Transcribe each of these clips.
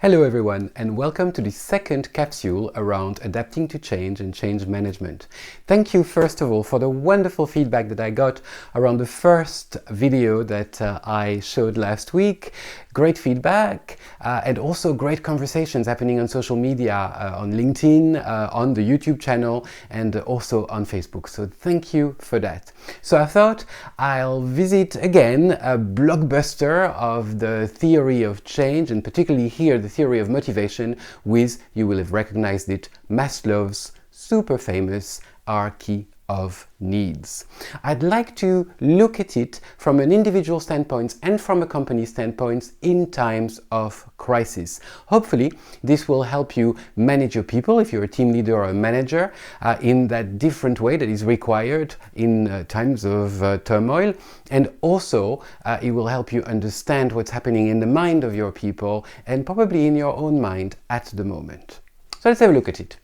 Hello everyone, and welcome to the second capsule around adapting to change and change management. Thank you first of all for the wonderful feedback that I got around the first video that I showed last week. Great feedback and also great conversations happening on social media, on LinkedIn, on the YouTube channel, and also on Facebook. So thank you for that. So I thought I'll visit again a blockbuster of the theory of change, and particularly here the theory of motivation with, you will have recognized it, Maslow's super famous hierarchy of needs. I'd like to look at it from an individual standpoint and from a company standpoint in times of crisis. Hopefully this will help you manage your people if you're a team leader or a manager in that different way that is required in times of turmoil, and also it will help you understand what's happening in the mind of your people and probably in your own mind at the moment. So let's have a look at it.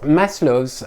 Maslow's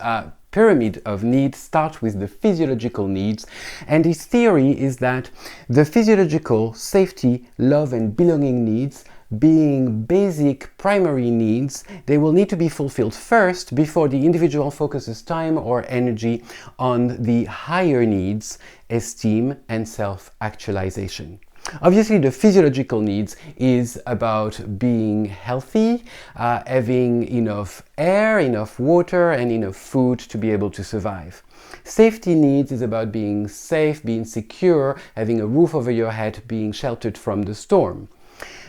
pyramid of needs starts with the physiological needs, and his theory is that the physiological safety, love and belonging needs, being basic primary needs, they will need to be fulfilled first before the individual focuses time or energy on the higher needs, esteem and self-actualization. Obviously, the physiological needs is about being healthy, having enough air, enough water, and enough food to be able to survive. Safety needs is about being safe, being secure, having a roof over your head, being sheltered from the storm.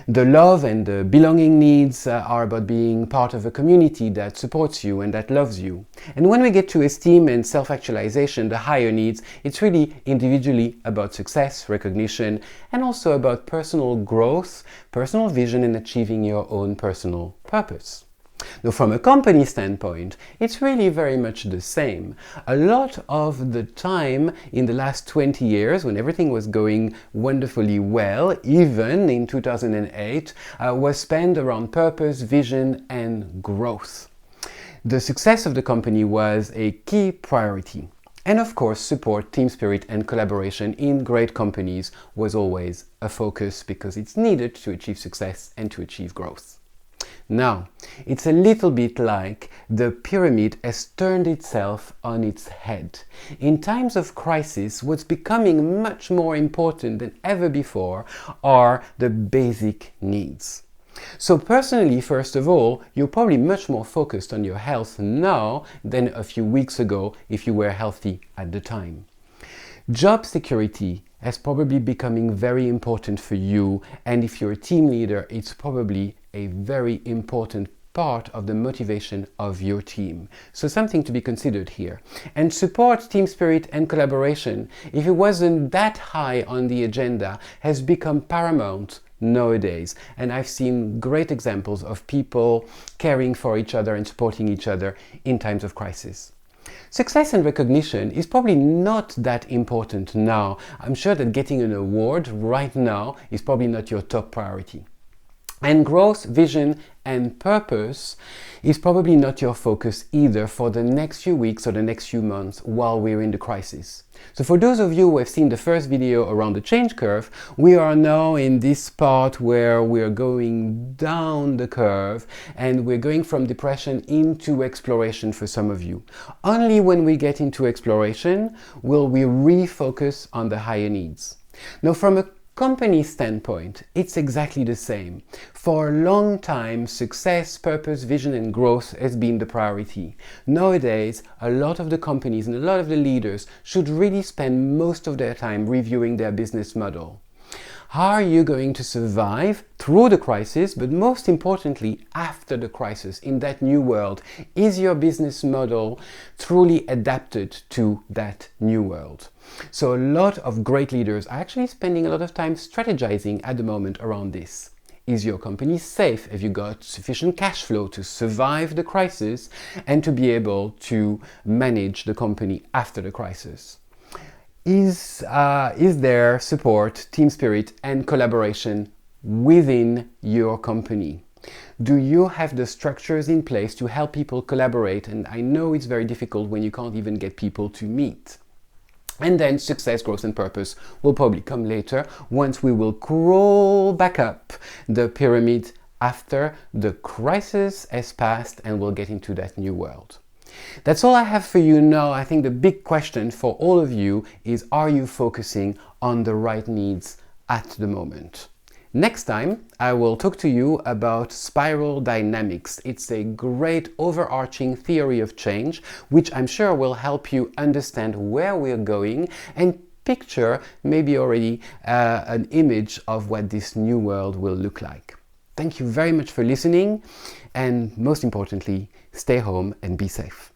The love and the belonging needs are about being part of a community that supports you and that loves you. And when we get to esteem and self-actualization, the higher needs, it's really individually about success, recognition, and also about personal growth, personal vision, and achieving your own personal purpose. Now, from a company standpoint, it's really very much the same. A lot of the time in the last 20 years, when everything was going wonderfully well, even in 2008, was spent around purpose, vision, and growth. The success of the company was a key priority. And of course, support, team spirit, and collaboration in great companies was always a focus because it's needed to achieve success and to achieve growth. Now, it's a little bit like the pyramid has turned itself on its head. In times of crisis, what's becoming much more important than ever before are the basic needs. So personally, first of all, you're probably much more focused on your health now than a few weeks ago if you were healthy at the time. Job security is probably becoming very important for you, and if you're a team leader, it's probably a very important part of the motivation of your team. So something to be considered here. And support, team spirit and collaboration, if it wasn't that high on the agenda, has become paramount nowadays. And I've seen great examples of people caring for each other and supporting each other in times of crisis. Success and recognition is probably not that important now. I'm sure that getting an award right now is probably not your top priority. And growth, vision, and purpose is probably not your focus either for the next few weeks or the next few months while we're in the crisis. So for those of you who have seen the first video around the change curve, we are now in this part where we're going down the curve and we're going from depression into exploration for some of you. Only when we get into exploration will we refocus on the higher needs. Now, from a company standpoint, it's exactly the same. For a long time, success, purpose, vision and growth has been the priority. Nowadays, a lot of the companies and a lot of the leaders should really spend most of their time reviewing their business model. How are you going to survive through the crisis, but most importantly, after the crisis, in that new world? Is your business model truly adapted to that new world? So a lot of great leaders are actually spending a lot of time strategizing at the moment around this. Is your company safe? Have you got sufficient cash flow to survive the crisis and to be able to manage the company after the crisis? Is there support, team spirit and collaboration within your company? Do you have the structures in place to help people collaborate? And I know it's very difficult when you can't even get people to meet. And then success, growth and purpose will probably come later once we will crawl back up the pyramid after the crisis has passed and we'll get into that new world. That's all I have for you now. I think the big question for all of you is, are you focusing on the right needs at the moment? Next time, I will talk to you about spiral dynamics. It's a great overarching theory of change, which I'm sure will help you understand where we're going and picture maybe already an image of what this new world will look like. Thank you very much for listening, and most importantly, stay home and be safe.